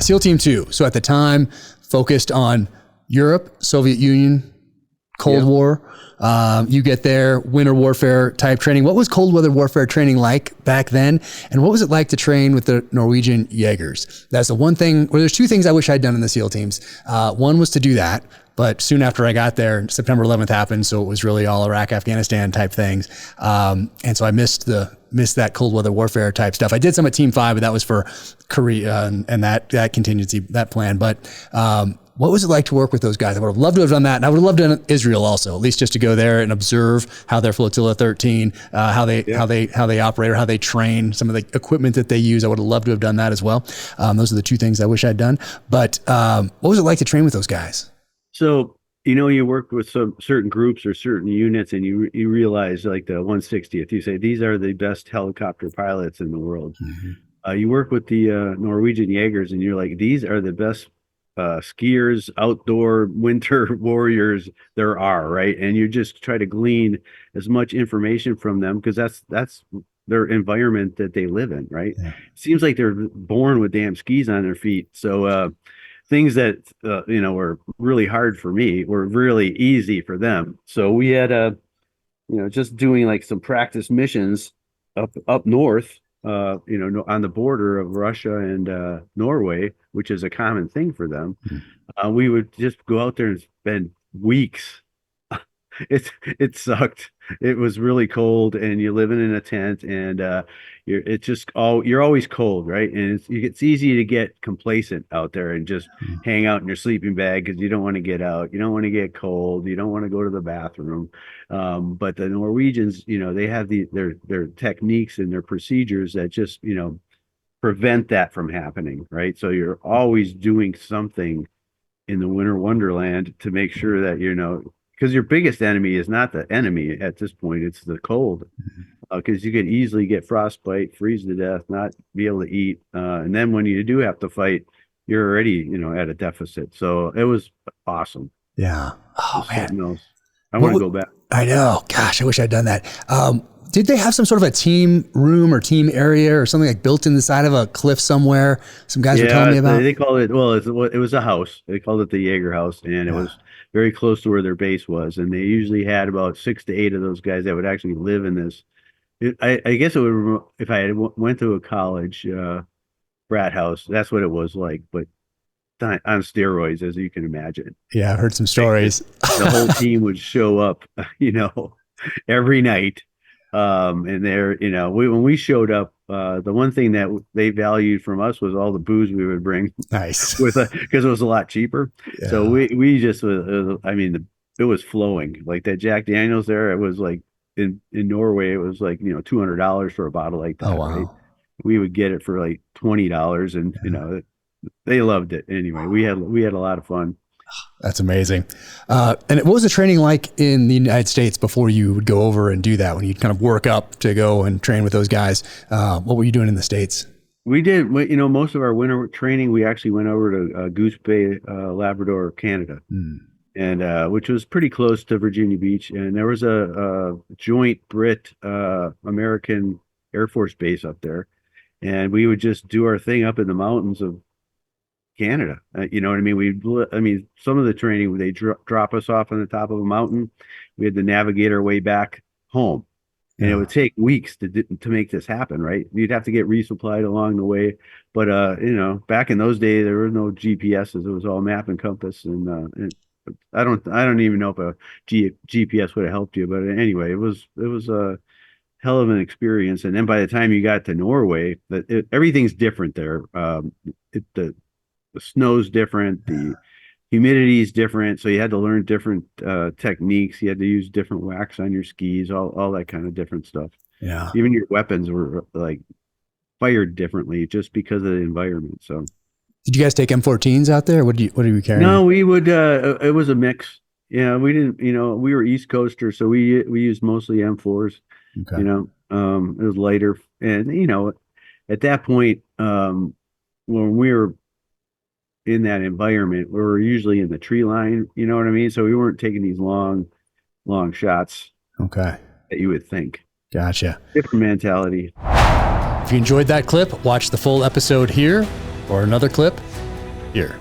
SEAL Team 2. So at the time, focused on Europe, Soviet Union, Cold War. You get there, winter warfare type training. What was cold weather warfare training like back then? And what was it like to train with the Norwegian Jagers? That's the one thing, or there's two things I wish I'd done in the SEAL teams. One was to do that, but soon after I got there, September 11th happened. So it was really all Iraq, Afghanistan type things. And so I missed that cold weather warfare type stuff. I did some at Team 5, but that was for Korea and that contingency, that plan. But, what was it like to work with those guys? I would have loved to have done that. And I would have loved to have done Israel also, at least just to go there and observe how their Flotilla 13, how they operate or how they train, some of the equipment that they use. I would have loved to have done that as well. Those are the two things I wish I'd done. But what was it like to train with those guys? So, you work with some certain groups or certain units, and you realize, like the 160th, you say, these are the best helicopter pilots in the world. Mm-hmm. You work with the Norwegian Jagers, and you're like, these are the best skiers, outdoor winter warriors there are, right? And you just try to glean as much information from them, because that's their environment that they live in, right? Yeah. Seems like they're born with damn skis on their feet. So things that were really hard for me were really easy for them. So we had just doing like some practice missions up north, on the border of Russia and Norway, which is a common thing for them. We would just go out there and spend weeks. It sucked. It was really cold, and you're living in a tent, and you're always cold, right? And it's easy to get complacent out there and just hang out in your sleeping bag because you don't want to get out, you don't want to get cold, you don't want to go to the bathroom. But the Norwegians, they have their techniques and their procedures that just prevent that from happening, right? So you're always doing something in the winter wonderland to make sure that because your biggest enemy is not the enemy at this point, it's the cold. Because you could easily get frostbite, freeze to death, not be able to eat. And then when you do have to fight, you're already, at a deficit. So it was awesome. Yeah. Oh, man. I want to go back. I know. Gosh, I wish I'd done that. Did they have some sort of a team room or team area or something like built in the side of a cliff somewhere? Some guys were telling me about. They called it, it was a house. They called it the Jager house, and it was very close to where their base was. And they usually had about 6 to 8 of those guys that would actually live in this. I guess it would, if I went to a college frat house, that's what it was like, but on steroids, as you can imagine. Yeah, I've heard some stories. The whole team would show up, every night. And there, when we showed up, the one thing that they valued from us was all the booze we would bring. Nice. Because it was a lot cheaper. Yeah. So we just, it was flowing. Like that Jack Daniels there, it was like in Norway, it was like, $200 for a bottle like that. Oh, wow. Right? We would get it for like $20, and they loved it. Anyway, we had a lot of fun. That's amazing. And what was the training like in the United States before you would go over and do that, when you'd kind of work up to go and train with those guys? What were you doing in the States? We did, most of our winter training, we actually went over to Goose Bay, Labrador, Canada, and which was pretty close to Virginia Beach. And there was a joint Brit American Air Force base up there. And we would just do our thing up in the mountains of Canada. You know what I mean? Some of the training, they drop us off on the top of a mountain. We had to navigate our way back home, and it would take weeks to make this happen, right? You'd have to get resupplied along the way. But back in those days, there were no GPSs. It was all map and compass, and I don't even know if a GPS would have helped you. But anyway, it was a hell of an experience. And then by the time you got to Norway, everything's different there. The snow's different, the humidity is different, so you had to learn different techniques. You had to use different wax on your skis, all that kind of different stuff. Yeah, even your weapons were like fired differently just because of the environment. So, did you guys take M14s out there? What do you carry? No, we would. It was a mix. Yeah, we didn't. We were East Coasters, so we used mostly M4s. Okay. It was lighter, and at that point, when we were in that environment, we were usually in the tree line, you know what I mean? So we weren't taking these long shots. Okay. That you would think. Gotcha. Different mentality. If you enjoyed that clip, watch the full episode here or another clip here.